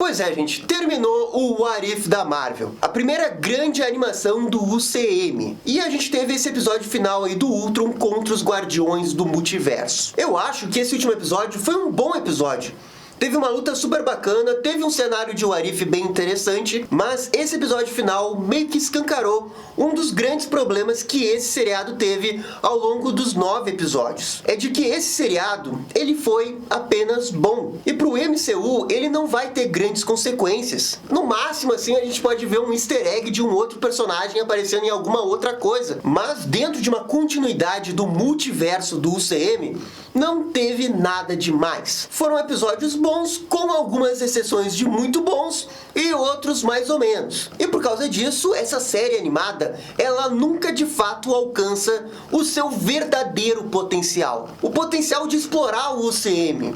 Pois é, gente, terminou o What If da Marvel, a primeira grande animação do UCM. E a gente teve esse episódio final aí do Ultron contra os Guardiões do Multiverso. Eu acho que esse último episódio foi um bom episódio. Teve uma luta super bacana, teve um cenário de What If bem interessante, mas esse episódio final meio que escancarou um dos grandes problemas que esse seriado teve ao longo dos 9 episódios. É de que esse seriado, ele foi apenas bom. E pro MCU, ele não vai ter grandes consequências. No máximo, assim, a gente pode ver um easter egg de um outro personagem aparecendo em alguma outra coisa. Mas dentro de uma continuidade do multiverso do UCM, não teve nada demais. Foram episódios bons, com algumas exceções de muito bons e outros mais ou menos. E por causa disso, essa série animada, ela nunca de fato alcança o seu verdadeiro potencial. O potencial de explorar o UCM.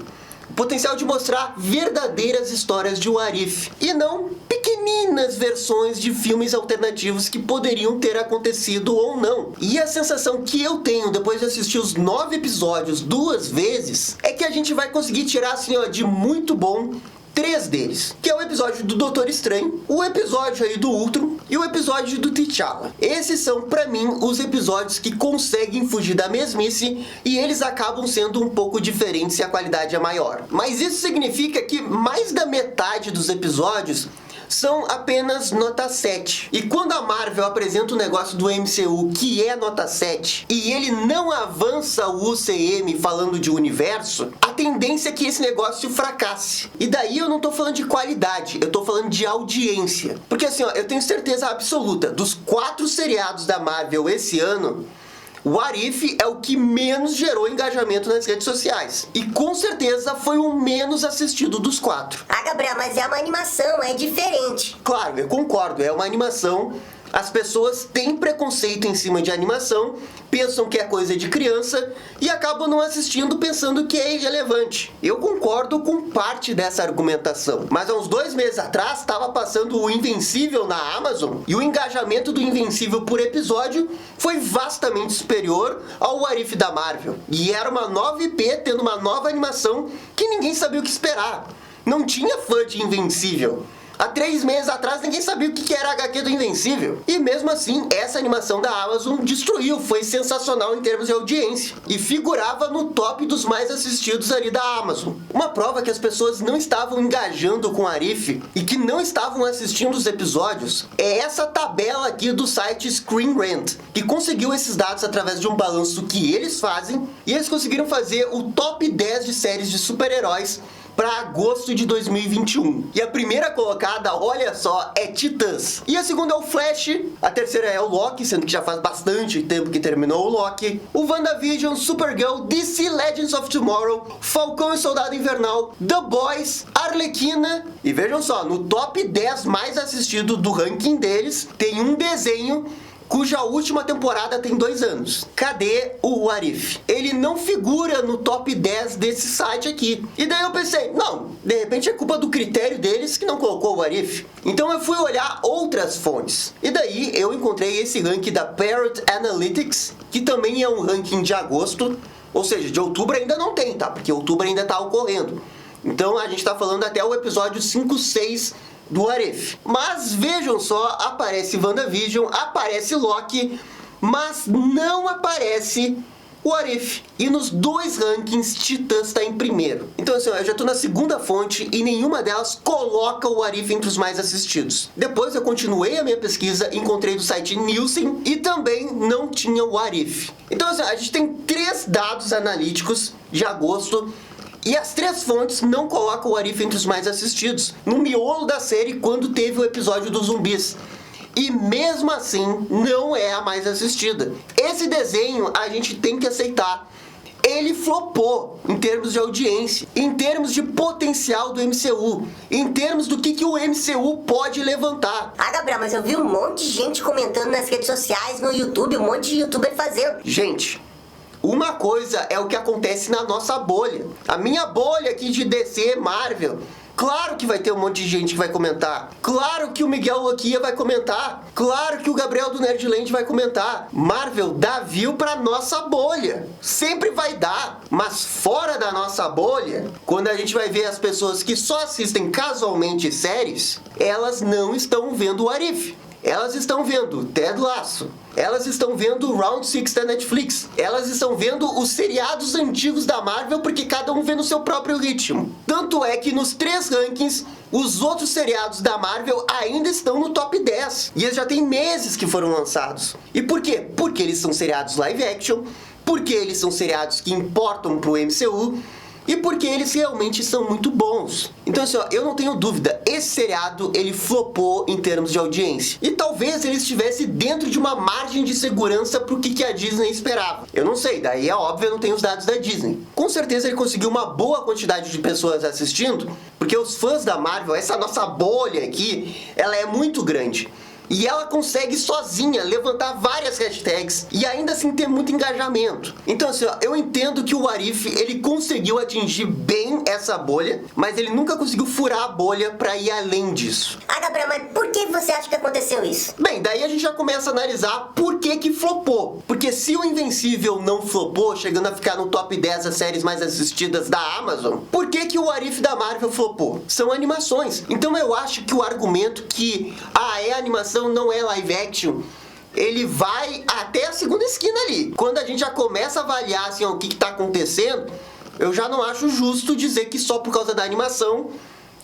O potencial de mostrar verdadeiras histórias de What If. E não pequeninas versões de filmes alternativos que poderiam ter acontecido ou não. E a sensação que eu tenho depois de assistir os 9 episódios 2 vezes é que a gente vai conseguir tirar assim, ó, de muito bom 3 deles, que é o episódio do Doutor Estranho, o episódio aí do Ultron e o episódio do T'Challa. Esses são, pra mim, os episódios que conseguem fugir da mesmice e eles acabam sendo um pouco diferentes e a qualidade é maior. Mas isso significa que mais da metade dos episódios são apenas nota 7. E quando a Marvel apresenta um negócio do MCU que é nota 7 e ele não avança o UCM falando de universo, a tendência é que esse negócio fracasse. E daí eu não tô falando de qualidade, eu tô falando de audiência. Porque assim, ó, eu tenho certeza absoluta, dos 4 seriados da Marvel esse ano, What If é o que menos gerou engajamento nas redes sociais. E com certeza foi o menos assistido dos 4. Ah, Gabriel, mas é uma animação, é diferente. Claro, eu concordo, é uma animação. As pessoas têm preconceito em cima de animação, pensam que é coisa de criança e acabam não assistindo pensando que é irrelevante. Eu concordo com parte dessa argumentação, mas há uns 2 meses atrás estava passando o Invencível na Amazon e o engajamento do Invencível por episódio foi vastamente superior ao What If da Marvel. E era uma nova IP tendo uma nova animação que ninguém sabia o que esperar. Não tinha fã de Invencível. Há 3 meses atrás ninguém sabia o que era a HQ do Invencível. E mesmo assim, essa animação da Amazon destruiu, foi sensacional em termos de audiência. E figurava no top dos mais assistidos ali da Amazon. Uma prova que as pessoas não estavam engajando com What If e que não estavam assistindo os episódios é essa tabela aqui do site Screen Rant, que conseguiu esses dados através de um balanço que eles fazem. E eles conseguiram fazer o top 10 de séries de super-heróis para agosto de 2021. E a primeira colocada, olha só, é Titãs. E a segunda é o Flash, a terceira é o Loki, sendo que já faz bastante tempo que terminou o Loki. O WandaVision, Supergirl, DC Legends of Tomorrow, Falcão e Soldado Invernal, The Boys, Arlequina. E vejam só, no top 10 mais assistido do ranking deles, tem um desenho cuja última temporada tem 2 anos. Cadê o What If? Ele não figura no top 10 desse site aqui. E daí eu pensei, não, de repente é culpa do critério deles que não colocou o What If. Então eu fui olhar outras fontes. E daí eu encontrei esse ranking da Parrot Analytics, que também é um ranking de agosto, ou seja, de outubro ainda não tem, tá? Porque outubro ainda tá ocorrendo. Então a gente tá falando até o episódio 5, 6 do What If. Mas vejam só, aparece WandaVision, aparece Loki, mas não aparece What If. E nos 2 rankings, Titãs está em primeiro. Então assim, eu já tô na segunda fonte e nenhuma delas coloca o What If entre os mais assistidos. Depois eu continuei a minha pesquisa, encontrei do site Nielsen e também não tinha o What If. Então assim, a gente tem 3 dados analíticos de agosto e as 3 fontes não colocam o What If entre os mais assistidos, no miolo da série quando teve o episódio dos zumbis. E mesmo assim, não é a mais assistida. Esse desenho a gente tem que aceitar. Ele flopou em termos de audiência, em termos de potencial do MCU, em termos do que o MCU pode levantar. Ah, Gabriel, mas eu vi um monte de gente comentando nas redes sociais, no YouTube, um monte de youtuber fazendo. Gente, uma coisa é o que acontece na nossa bolha. A minha bolha aqui de DC, Marvel, Claro que vai ter um monte de gente que vai comentar. Claro que o Miguel Loquia vai comentar. Claro que o Gabriel do Nerdland vai comentar. Marvel dá view pra nossa bolha. Sempre vai dar. Mas fora da nossa bolha, quando a gente vai ver as pessoas que só assistem casualmente séries, elas não estão vendo o What If. Elas estão vendo Ted Lasso. Elas estão vendo Round 6 da Netflix. Elas estão vendo os seriados antigos da Marvel, porque cada um vê no seu próprio ritmo. Tanto é que nos 3 rankings, os outros seriados da Marvel ainda estão no top 10. E eles já tem meses que foram lançados. E por quê? Porque eles são seriados live action, porque eles são seriados que importam pro MCU, e porque eles realmente são muito bons. Então assim, ó, eu não tenho dúvida, esse seriado, ele flopou em termos de audiência. E talvez ele estivesse dentro de uma margem de segurança pro que a Disney esperava. Eu não sei, daí é óbvio, eu não tenho os dados da Disney. Com certeza ele conseguiu uma boa quantidade de pessoas assistindo, porque os fãs da Marvel, essa nossa bolha aqui, ela é muito grande. E ela consegue sozinha levantar várias hashtags e ainda assim ter muito engajamento. Então assim, ó, eu entendo que o What If, ele conseguiu atingir bem essa bolha, mas ele nunca conseguiu furar a bolha pra ir além disso. Ah, Gabriel, mas por que você acha que aconteceu isso? Bem, daí a gente já começa a analisar por que flopou. Porque se o Invencível não flopou, chegando a ficar no top 10 das séries mais assistidas da Amazon, por que o What If da Marvel flopou? São animações. Então eu acho que o argumento que, é animação, não é live action, ele vai até a segunda esquina ali. Quando a gente já começa a avaliar assim, o que tá acontecendo, eu já não acho justo dizer que só por causa da animação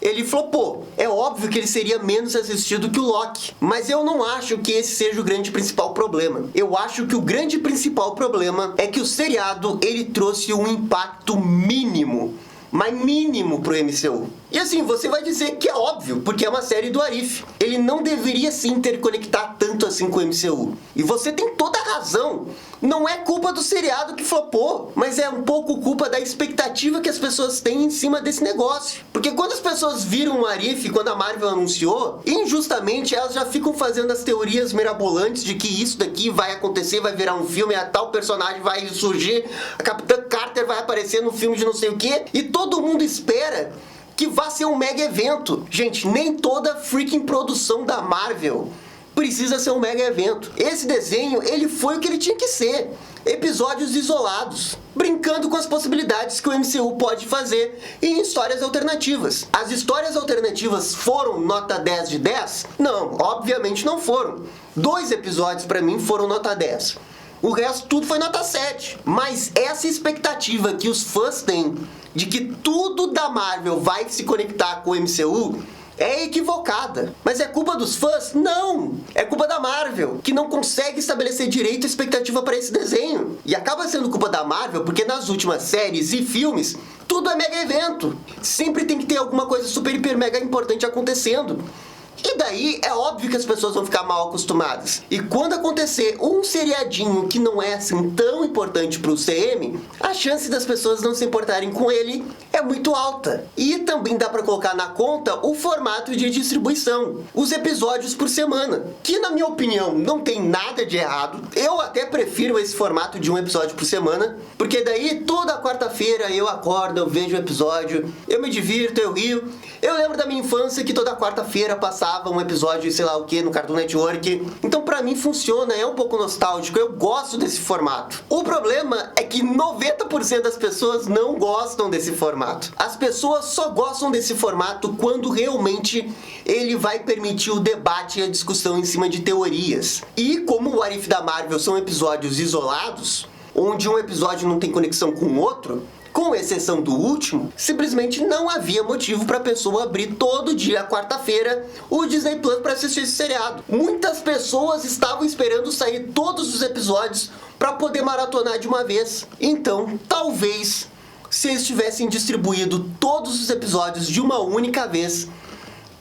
ele flopou. É óbvio que ele seria menos assistido que o Loki, mas eu não acho que esse seja o grande principal problema. Eu acho que o grande principal problema é que o seriado, ele trouxe um impacto mínimo, mas mínimo pro MCU. E assim, você vai dizer que é óbvio, porque é uma série do Arif. Ele não deveria se interconectar tanto assim com o MCU. E você tem toda a razão. Não é culpa do seriado que flopou, mas é um pouco culpa da expectativa que as pessoas têm em cima desse negócio. Porque quando as pessoas viram o Arif, quando a Marvel anunciou, injustamente elas já ficam fazendo as teorias mirabolantes de que isso daqui vai acontecer, vai virar um filme, a tal personagem vai surgir, a Capitã Carter vai aparecer no filme de não sei o que, e todo mundo espera que vai ser um mega evento. Gente, nem toda freaking produção da Marvel precisa ser um mega evento. Esse desenho, ele foi o que ele tinha que ser. Episódios isolados, brincando com as possibilidades que o MCU pode fazer em histórias alternativas. As histórias alternativas foram nota 10 de 10? Não, obviamente não foram. 2 episódios pra mim foram nota 10. O resto tudo foi nota 7. Mas essa expectativa que os fãs têm de que tudo da Marvel vai se conectar com o MCU é equivocada. Mas é culpa dos fãs? Não! É culpa da Marvel, que não consegue estabelecer direito a expectativa para esse desenho. E acaba sendo culpa da Marvel porque nas últimas séries e filmes, tudo é mega evento. Sempre tem que ter alguma coisa super, hiper, mega importante acontecendo. E daí é óbvio que as pessoas vão ficar mal acostumadas. E quando acontecer um seriadinho que não é assim tão importante pro CM, a chance das pessoas não se importarem com ele é muito alta. E também dá pra colocar na conta o formato de distribuição, os episódios por semana, que na minha opinião não tem nada de errado. Eu até prefiro esse formato de um episódio por semana, porque daí toda quarta-feira eu acordo, eu vejo o episódio, eu me divirto, eu rio. Eu lembro da minha infância que toda quarta-feira passava um episódio, sei lá o que, no Cartoon Network. Então pra mim funciona, é um pouco nostálgico, eu gosto desse formato. O problema é que 90% das pessoas não gostam desse formato. As pessoas só gostam desse formato quando realmente ele vai permitir o debate e a discussão em cima de teorias. E como o What If da Marvel são episódios isolados, onde um episódio não tem conexão com o outro, com exceção do último, simplesmente não havia motivo para a pessoa abrir todo dia, quarta-feira, o Disney Plus para assistir esse seriado. Muitas pessoas estavam esperando sair todos os episódios para poder maratonar de uma vez. Então, talvez, se eles tivessem distribuído todos os episódios de uma única vez,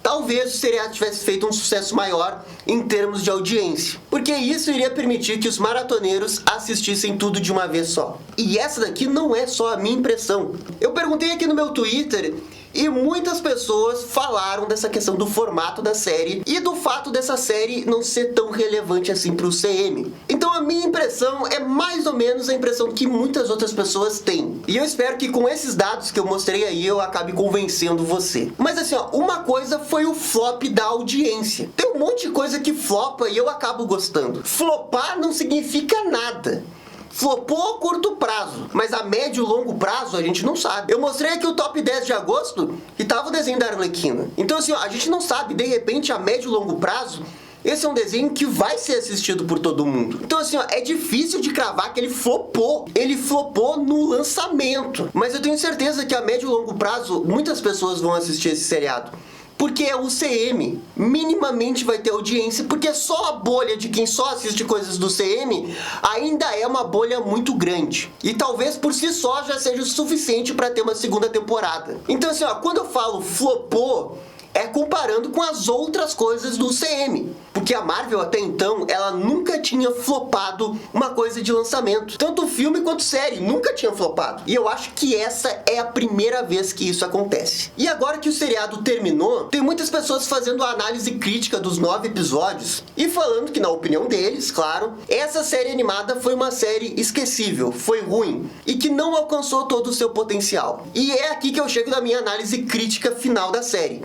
talvez o seriado tivesse feito um sucesso maior em termos de audiência, porque isso iria permitir que os maratoneiros assistissem tudo de uma vez só. E essa daqui não é só a minha impressão. Eu perguntei aqui no meu Twitter E muitas pessoas falaram dessa questão do formato da série e do fato dessa série não ser tão relevante assim pro CM. Então a minha impressão é mais ou menos a impressão que muitas outras pessoas têm. E eu espero que com esses dados que eu mostrei aí eu acabe convencendo você. Mas assim, ó, uma coisa foi o flop da audiência. Tem um monte de coisa que flopa e eu acabo gostando. Flopar não significa nada. Flopou a curto prazo, mas a médio e longo prazo a gente não sabe. Eu mostrei aqui o top 10 de agosto e tava o desenho da Arlequina. Então assim, ó, a gente não sabe, de repente a médio e longo prazo esse é um desenho que vai ser assistido por todo mundo. Então assim, ó, é difícil de cravar que ele flopou. Ele flopou no lançamento. Mas eu tenho certeza que a médio e longo prazo muitas pessoas vão assistir esse seriado. Porque é o CM, minimamente vai ter audiência, porque só a bolha de quem só assiste coisas do CM ainda é uma bolha muito grande. E talvez por si só já seja o suficiente para ter uma segunda temporada. Então assim, ó, quando eu falo flopou, é comparando com as outras coisas do CM. Porque a Marvel até então, ela nunca tinha flopado uma coisa de lançamento. Tanto filme quanto série, nunca tinha flopado. E eu acho que essa é a primeira vez que isso acontece. E agora que o seriado terminou, tem muitas pessoas fazendo a análise crítica dos 9 episódios e falando que, na opinião deles, claro, essa série animada foi uma série esquecível, foi ruim e que não alcançou todo o seu potencial. E é aqui que eu chego na minha análise crítica final da série.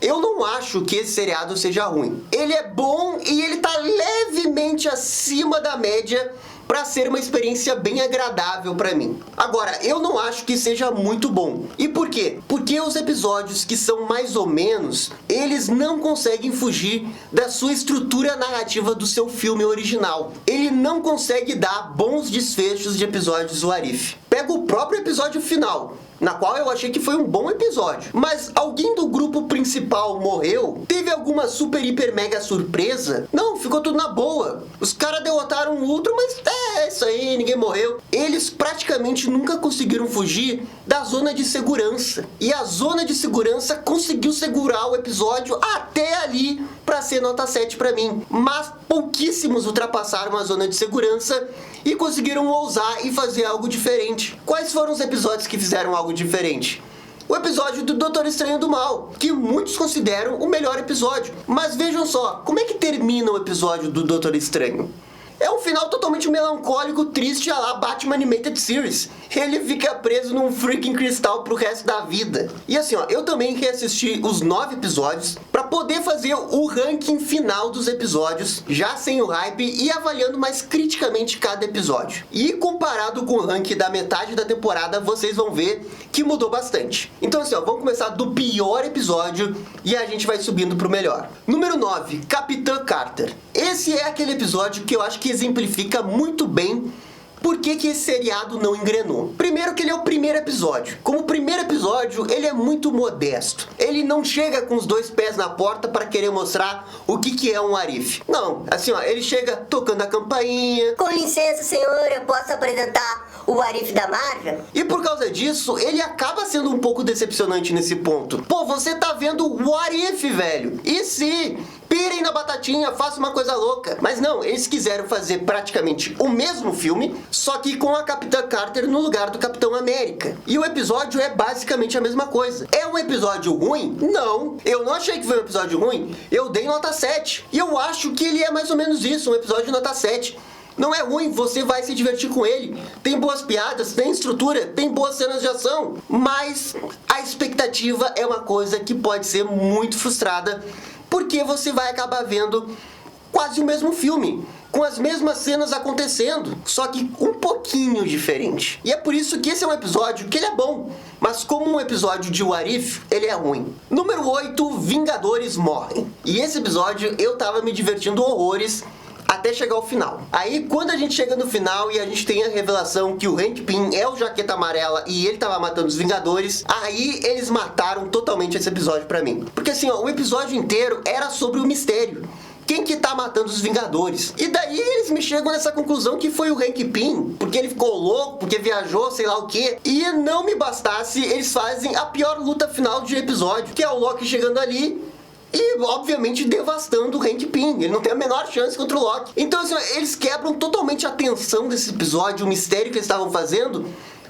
Eu não acho que esse seriado seja ruim. Ele é bom e ele tá levemente acima da média para ser uma experiência bem agradável para mim. Agora, eu não acho que seja muito bom. E por quê? Porque os episódios que são mais ou menos, eles não conseguem fugir da sua estrutura narrativa do seu filme original. Ele não consegue dar bons desfechos de episódios do Arif. Pega o próprio episódio final, na qual eu achei que foi um bom episódio. Mas alguém do grupo principal morreu? Teve alguma super, hiper, mega surpresa? Não, ficou tudo na boa. Os caras derrotaram o Ultron, mas é isso aí, ninguém morreu. Eles praticamente nunca conseguiram fugir da zona de segurança. E a zona de segurança conseguiu segurar o episódio até ali para ser nota 7 para mim. Mas pouquíssimos ultrapassaram a zona de segurança e conseguiram ousar e fazer algo diferente. Quais foram os episódios que fizeram algo diferente? O episódio do Doutor Estranho do Mal, que muitos consideram o melhor episódio. Mas vejam só, como é que termina o episódio do Doutor Estranho? É um final totalmente melancólico, triste, a lá Batman Animated Series. Ele fica preso num freaking cristal pro resto da vida. E assim, ó, eu também reassisti os 9 episódios pra poder fazer o ranking final dos episódios, já sem o hype e avaliando mais criticamente cada episódio. E comparado com o ranking da metade da temporada, vocês vão ver que mudou bastante. Então assim, ó, vamos começar do pior episódio e a gente vai subindo pro melhor. Número 9, Capitã Carter. Esse é aquele episódio que eu acho que exemplifica muito bem por que esse seriado não engrenou. Primeiro que ele é o primeiro episódio. Como primeiro episódio, ele é muito modesto. Ele não chega com os 2 pés na porta para querer mostrar o que é um Arif. Não, assim ó, ele chega tocando a campainha. Com licença, senhor, eu posso apresentar o Arif da Marvel? E por causa disso, ele acaba sendo um pouco decepcionante nesse ponto. Pô, você tá vendo o Arif, velho. E se pirem na batatinha, faça uma coisa louca. Mas não, eles quiseram fazer praticamente o mesmo filme, só que com a Capitã Carter no lugar do Capitão América. E o episódio é basicamente a mesma coisa. É um episódio ruim? Não. Eu não achei que foi um episódio ruim. Eu dei nota 7. E eu acho que ele é mais ou menos isso, um episódio de nota 7. Não é ruim, você vai se divertir com ele. Tem boas piadas, tem estrutura, tem boas cenas de ação. Mas a expectativa é uma coisa que pode ser muito frustrada, porque você vai acabar vendo quase o mesmo filme, com as mesmas cenas acontecendo, só que um pouquinho diferente. E é por isso que esse é um episódio que ele é bom, mas como um episódio de What If, ele é ruim. Número 8, Vingadores Morrem. E esse episódio eu tava me divertindo horrores até chegar ao final. Aí quando a gente chega no final e a gente tem a revelação que o Hank Pym é o Jaqueta Amarela e ele tava matando os Vingadores, aí eles mataram totalmente esse episódio pra mim. Porque assim, ó, o episódio inteiro era sobre o mistério. Quem que tá matando os Vingadores? E daí eles me chegam nessa conclusão que foi o Hank Pym, porque ele ficou louco, porque viajou, sei lá o que. E não me bastasse, eles fazem a pior luta final de episódio, que é o Loki chegando ali e, obviamente, devastando o Hank Pym. Ele não tem a menor chance contra o Loki. Então, assim, eles quebram totalmente a tensão desse episódio, o mistério que eles estavam fazendo,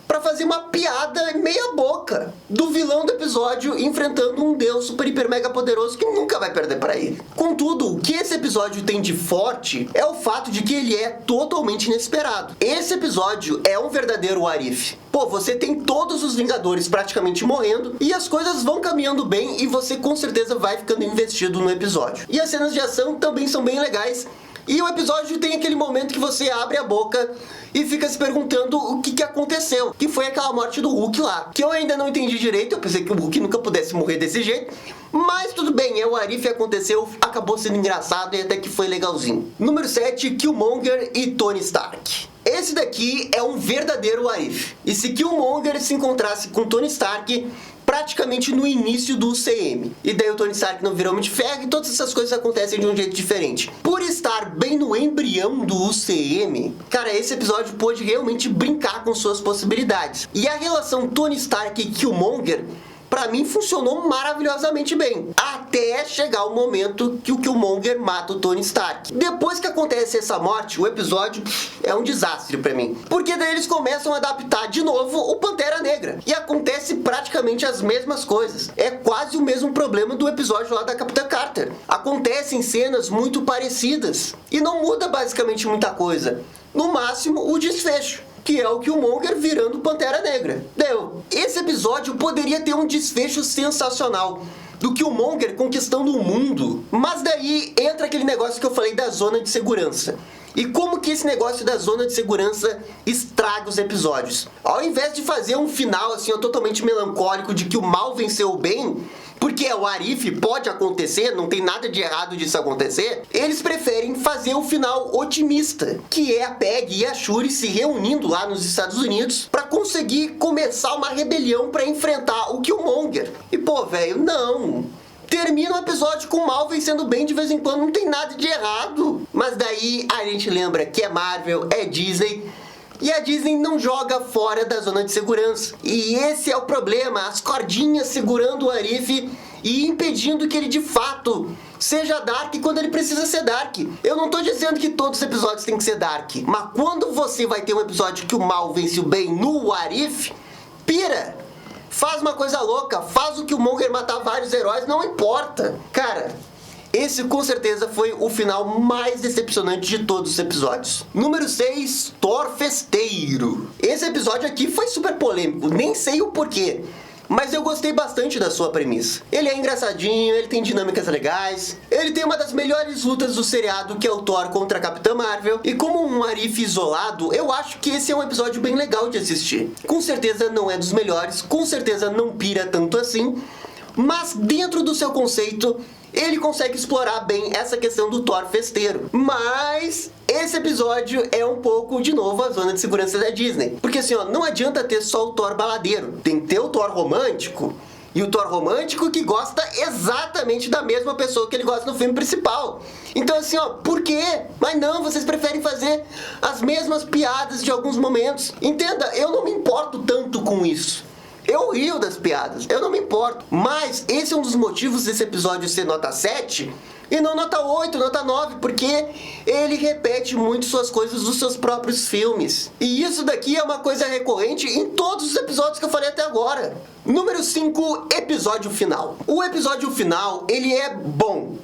pra fazer uma piada meia boca do vilão do episódio enfrentando um deus super, hiper, mega poderoso que nunca vai perder pra ele. Contudo, o que esse episódio tem de forte é o fato de que ele é totalmente inesperado. Esse episódio é um verdadeiro what if. Pô, você tem todos os Vingadores praticamente morrendo e as coisas vão caminhando bem e você com certeza vai ficando investido no episódio. E as cenas de ação também são bem legais. E o episódio tem aquele momento que você abre a boca e fica se perguntando o que aconteceu. Que foi aquela morte do Hulk lá. Que eu ainda não entendi direito, eu pensei que o Hulk nunca pudesse morrer desse jeito. Mas tudo bem, o Arif aconteceu, acabou sendo engraçado e até que foi legalzinho. Número 7, Killmonger e Tony Stark. Esse daqui é um verdadeiro Arif. E se Killmonger se encontrasse com Tony Stark praticamente no início do UCM. E daí o Tony Stark não virou Homem de Ferro e todas essas coisas acontecem de um jeito diferente. Por estar bem no embrião do UCM, cara, esse episódio pôde realmente brincar com suas possibilidades. E a relação Tony Stark e Killmonger, pra mim, funcionou maravilhosamente bem. Até chegar o momento que o Killmonger mata o Tony Stark. Depois que acontece essa morte, o episódio é um desastre pra mim. Porque daí eles começam a adaptar de novo o Pantera Negra. E acontece praticamente as mesmas coisas. É quase o mesmo problema do episódio lá da Capitã Carter. Acontecem cenas muito parecidas. E não muda basicamente muita coisa. No máximo, o desfecho, que é o Killmonger virando Pantera Negra. Deu. Esse episódio poderia ter um desfecho sensacional do Killmonger conquistando o mundo. Mas daí entra aquele negócio que eu falei da zona de segurança. E como que esse negócio da zona de segurança estraga os episódios. Ao invés de fazer um final assim, totalmente melancólico de que o mal venceu o bem, porque o Arif pode acontecer, não tem nada de errado disso acontecer, eles preferem fazer o final otimista, que é a Peggy e a Shuri se reunindo lá nos Estados Unidos para conseguir começar uma rebelião para enfrentar o Killmonger. E pô, velho, não. Termina o episódio com o mal vencendo bem de vez em quando, não tem nada de errado. Mas daí a gente lembra que é Marvel, é Disney, e a Disney não joga fora da zona de segurança. E esse é o problema, as cordinhas segurando o Arif e impedindo que ele de fato seja Dark quando ele precisa ser Dark. Eu não tô dizendo que todos os episódios têm que ser Dark, mas quando você vai ter um episódio que o mal vence o bem no Arif, pira! Faz uma coisa louca, faz o Killmonger matar vários heróis, não importa. Cara, esse com certeza foi o final mais decepcionante de todos os episódios. Número 6, Thor Festeiro. Esse episódio aqui foi super polêmico, nem sei o porquê. Mas eu gostei bastante da sua premissa. Ele é engraçadinho, ele tem dinâmicas legais, ele tem uma das melhores lutas do seriado, que é o Thor contra a Capitã Marvel. E como um Arif isolado, eu acho que esse é um episódio bem legal de assistir. Com certeza não é dos melhores, com certeza não pira tanto assim, mas dentro do seu conceito, ele consegue explorar bem essa questão do Thor festeiro. Mas esse episódio é um pouco, de novo, a zona de segurança da Disney. Porque assim, não adianta ter só o Thor baladeiro. Tem que ter o Thor romântico. E o Thor romântico que gosta exatamente da mesma pessoa que ele gosta no filme principal. Então assim, por quê? Mas não, vocês preferem fazer as mesmas piadas de alguns momentos. Entenda, eu não me importo tanto com isso. Eu rio das piadas, eu não me importo. Mas esse é um dos motivos desse episódio ser nota 7 e não nota 8, nota 9, porque ele repete muito suas coisas dos seus próprios filmes. E isso daqui é uma coisa recorrente em todos os episódios que eu falei até agora. Número 5, episódio final. O episódio final, ele é bom.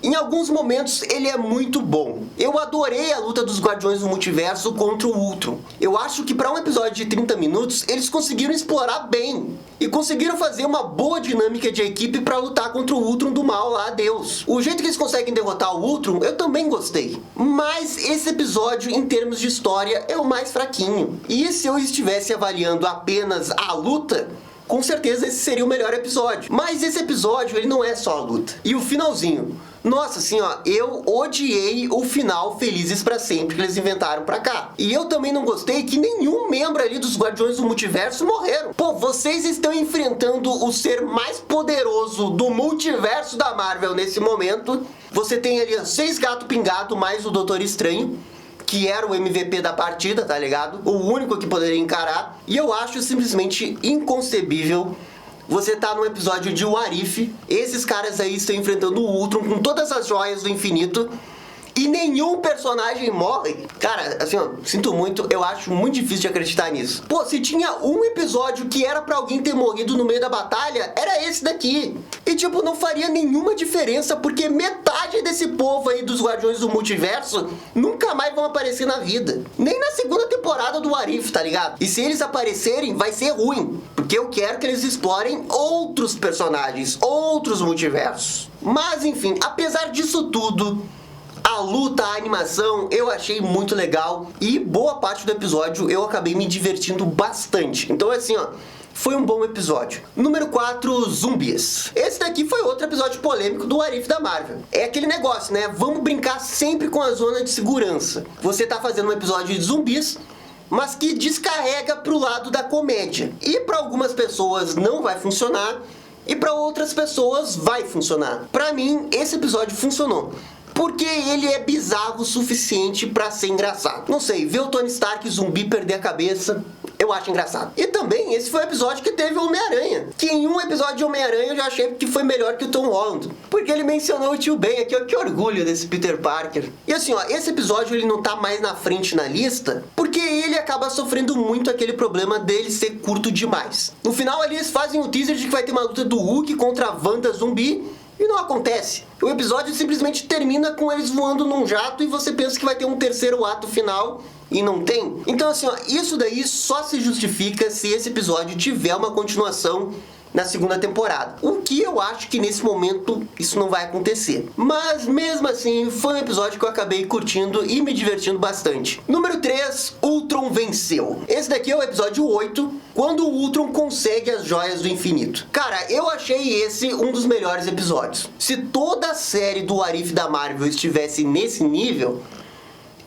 Em alguns momentos ele é muito bom. Eu adorei a luta dos Guardiões do Multiverso contra o Ultron. Eu acho que para um episódio de 30 minutos eles conseguiram explorar bem. E conseguiram fazer uma boa dinâmica de equipe para lutar contra o Ultron do mal lá, Deus. O jeito que eles conseguem derrotar o Ultron, eu também gostei. Mas esse episódio, em termos de história, é o mais fraquinho. E se eu estivesse avaliando apenas a luta, com certeza esse seria o melhor episódio. Mas esse episódio, ele não é só a luta. E o finalzinho. Nossa, assim, eu odiei o final Felizes pra Sempre que eles inventaram pra cá. E eu também não gostei que nenhum membro ali dos Guardiões do Multiverso morreram. Pô, vocês estão enfrentando o ser mais poderoso do multiverso da Marvel nesse momento. Você tem ali 6 gato pingado mais o Doutor Estranho, que era o MVP da partida, tá ligado? O único que poderia encarar. E eu acho simplesmente inconcebível você tá num episódio de What If, esses caras aí estão enfrentando o Ultron com todas as joias do infinito, e nenhum personagem morre. Cara, assim, ó, sinto muito, eu acho muito difícil de acreditar nisso. Pô, se tinha um episódio que era pra alguém ter morrido no meio da batalha, era esse daqui. E tipo, não faria nenhuma diferença, porque metade desse povo aí dos Guardiões do Multiverso nunca mais vão aparecer na vida. Nem na segunda temporada do What If, tá ligado? E se eles aparecerem, vai ser ruim, porque eu quero que eles explorem outros personagens, outros multiversos. Mas enfim, apesar disso tudo, a luta, a animação, eu achei muito legal. E boa parte do episódio eu acabei me divertindo bastante. Então assim, ó, foi um bom episódio. Número 4, zumbis. Esse daqui foi outro episódio polêmico do What If da Marvel. É aquele negócio, né? Vamos brincar sempre com a zona de segurança. Você tá fazendo um episódio de zumbis, mas que descarrega pro lado da comédia. E para algumas pessoas não vai funcionar, e para outras pessoas vai funcionar. Para mim, esse episódio funcionou, porque ele é bizarro o suficiente pra ser engraçado. Não sei, ver o Tony Stark zumbi perder a cabeça, eu acho engraçado. E também, esse foi o episódio que teve o Homem-Aranha. Que em um episódio de Homem-Aranha eu já achei que foi melhor que o Tom Holland. Porque ele mencionou o tio Ben aqui, ó, que orgulho desse Peter Parker. E assim, ó, esse episódio ele não tá mais na frente na lista, porque ele acaba sofrendo muito aquele problema dele ser curto demais. No final ali eles fazem o teaser de que vai ter uma luta do Hulk contra a Wanda zumbi, e não acontece. O episódio simplesmente termina com eles voando num jato e você pensa que vai ter um terceiro ato final e não tem. Então assim, ó, isso daí só se justifica se esse episódio tiver uma continuação na segunda temporada. O que eu acho que nesse momento isso não vai acontecer. Mas mesmo assim, foi um episódio que eu acabei curtindo e me divertindo bastante. Número 3, Ultron venceu. Esse daqui é o episódio 8, quando o Ultron consegue as joias do infinito. Cara, eu achei esse um dos melhores episódios. Se toda a série do What If da Marvel estivesse nesse nível,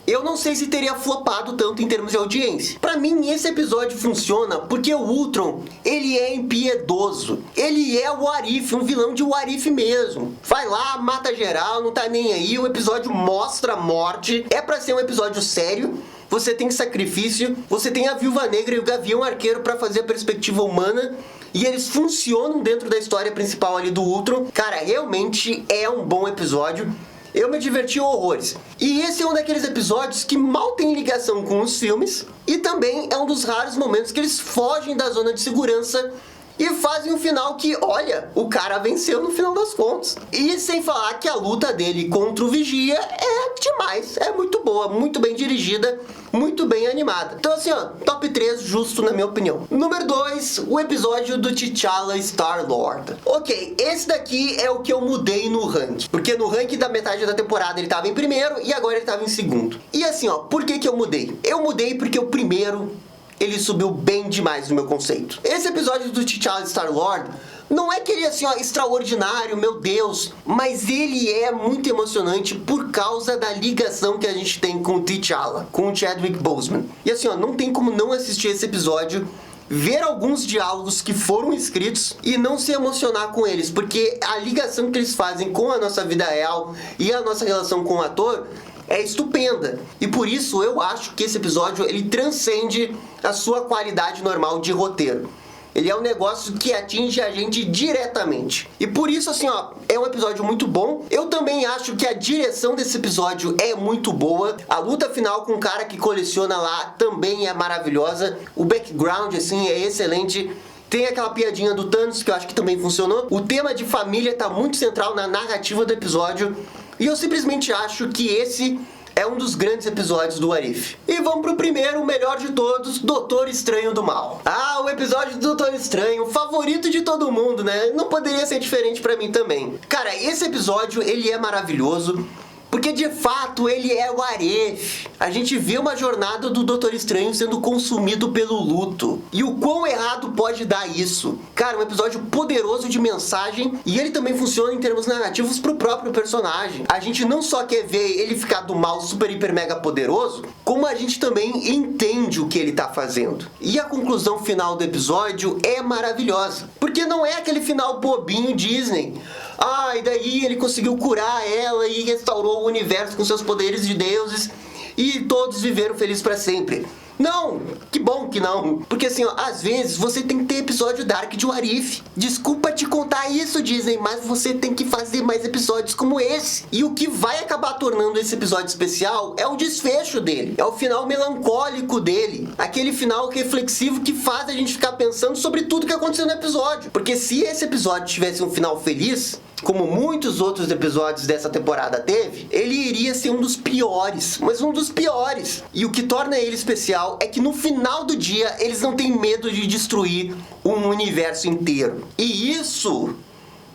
eu não sei se teria flopado tanto em termos de audiência. Pra mim, esse episódio funciona porque o Ultron, ele é impiedoso. Ele é o What If, um vilão de What If mesmo. Vai lá, mata geral, não tá nem aí. O episódio mostra a morte. É pra ser um episódio sério. Você tem sacrifício. Você tem a Viúva Negra e o Gavião Arqueiro pra fazer a perspectiva humana. E eles funcionam dentro da história principal ali do Ultron. Cara, realmente é um bom episódio. Eu me diverti horrores. E esse é um daqueles episódios que mal tem ligação com os filmes. E também é um dos raros momentos que eles fogem da zona de segurança e fazem um final que, olha, o cara venceu no final das contas. E sem falar que a luta dele contra o Vigia é demais. É muito boa, muito bem dirigida, muito bem animada. Então assim, ó, top 3 justo na minha opinião. Número 2, o episódio do T'Challa Star-Lord. Ok, esse daqui é o que eu mudei no ranking. Porque no ranking da metade da temporada ele tava em primeiro e agora ele tava em segundo. E assim, ó, por que eu mudei? Eu mudei porque o primeiro, ele subiu bem demais no meu conceito. Esse episódio do T'Challa Star-Lord não é que ele é assim, ó, extraordinário, meu Deus, mas ele é muito emocionante por causa da ligação que a gente tem com o T'Challa, com o Chadwick Boseman. E assim, ó, não tem como não assistir esse episódio, ver alguns diálogos que foram escritos e não se emocionar com eles, porque a ligação que eles fazem com a nossa vida real e a nossa relação com o ator é estupenda. E por isso eu acho que esse episódio ele transcende a sua qualidade normal de roteiro. Ele é um negócio que atinge a gente diretamente. E por isso, assim, ó, é um episódio muito bom. Eu também acho que a direção desse episódio é muito boa. A luta final com o cara que coleciona lá também é maravilhosa. O background, assim, é excelente. Tem aquela piadinha do Thanos, que eu acho que também funcionou. O tema de família tá muito central na narrativa do episódio. E eu simplesmente acho que esse é um dos grandes episódios do What If. E vamos pro primeiro, o melhor de todos, Doutor Estranho do Mal. Ah, o episódio do Doutor Estranho, o favorito de todo mundo, né? Não poderia ser diferente pra mim também. Cara, esse episódio, ele é maravilhoso, porque de fato ele é o What If. A gente vê uma jornada do Doutor Estranho sendo consumido pelo luto. E o quão errado pode dar isso? Cara, um episódio poderoso de mensagem, e ele também funciona em termos narrativos pro próprio personagem. A gente não só quer ver ele ficar do mal super, hiper, mega poderoso, como a gente também entende o que ele tá fazendo. E a conclusão final do episódio é maravilhosa, porque não é aquele final bobinho Disney. Ah, e daí ele conseguiu curar ela e restaurou o universo com seus poderes de deuses e todos viveram felizes para sempre. Não, que bom que não. Porque assim, ó, às vezes você tem que ter episódio Dark de What If. Desculpa te contar isso, Disney, mas você tem que fazer mais episódios como esse. E o que vai acabar tornando esse episódio especial é o desfecho dele. É o final melancólico dele. Aquele final reflexivo que faz a gente ficar pensando sobre tudo que aconteceu no episódio. Porque se esse episódio tivesse um final feliz, como muitos outros episódios dessa temporada teve, ele iria ser um dos piores, mas um dos piores. E o que torna ele especial é que no final do dia eles não têm medo de destruir um universo inteiro. E isso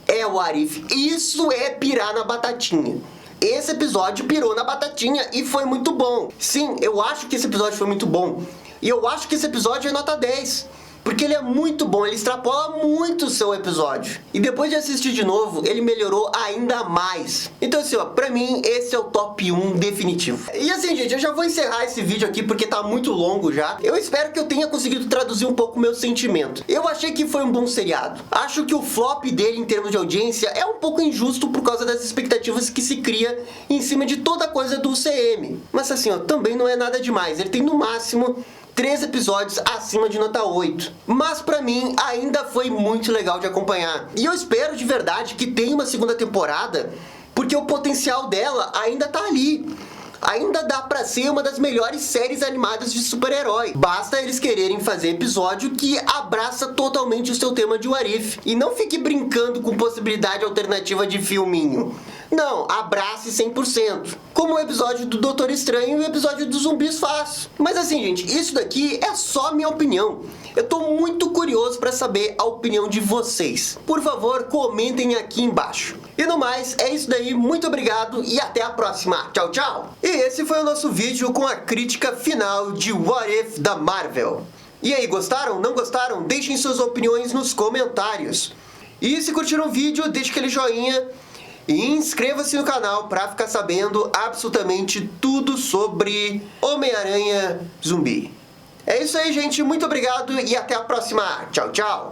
é o What If, isso é pirar na batatinha. Esse episódio pirou na batatinha e foi muito bom. Sim, eu acho que esse episódio foi muito bom. E eu acho que esse episódio é nota 10. Porque ele é muito bom, ele extrapola muito o seu episódio. E depois de assistir de novo, ele melhorou ainda mais. Então assim, ó, pra mim, esse é o top 1 definitivo. E assim, gente, eu já vou encerrar esse vídeo aqui porque tá muito longo já. Eu espero que eu tenha conseguido traduzir um pouco o meu sentimento. Eu achei que foi um bom seriado. Acho que o flop dele em termos de audiência é um pouco injusto por causa das expectativas que se cria em cima de toda a coisa do CM. Mas assim, ó, também não é nada demais. Ele tem no máximo 3 episódios acima de nota 8. Mas pra mim ainda foi muito legal de acompanhar. E eu espero de verdade que tenha uma segunda temporada, porque o potencial dela ainda tá ali. Ainda dá pra ser uma das melhores séries animadas de super-herói. Basta eles quererem fazer episódio que abraça totalmente o seu tema de What If. E não fique brincando com possibilidade alternativa de filminho. Não, abrace 100%. Como o episódio do Doutor Estranho e o episódio dos zumbis faz. Mas assim, gente, isso daqui é só minha opinião. Eu tô muito curioso pra saber a opinião de vocês. Por favor, comentem aqui embaixo. E no mais, é isso daí. Muito obrigado e até a próxima. Tchau, tchau. E esse foi o nosso vídeo com a crítica final de What If da Marvel. E aí, gostaram? Não gostaram? Deixem suas opiniões nos comentários. E se curtiram o vídeo, deixe aquele joinha. E inscreva-se no canal para ficar sabendo absolutamente tudo sobre Homem-Aranha Zumbi. É isso aí, gente. Muito obrigado e até a próxima. Tchau, tchau.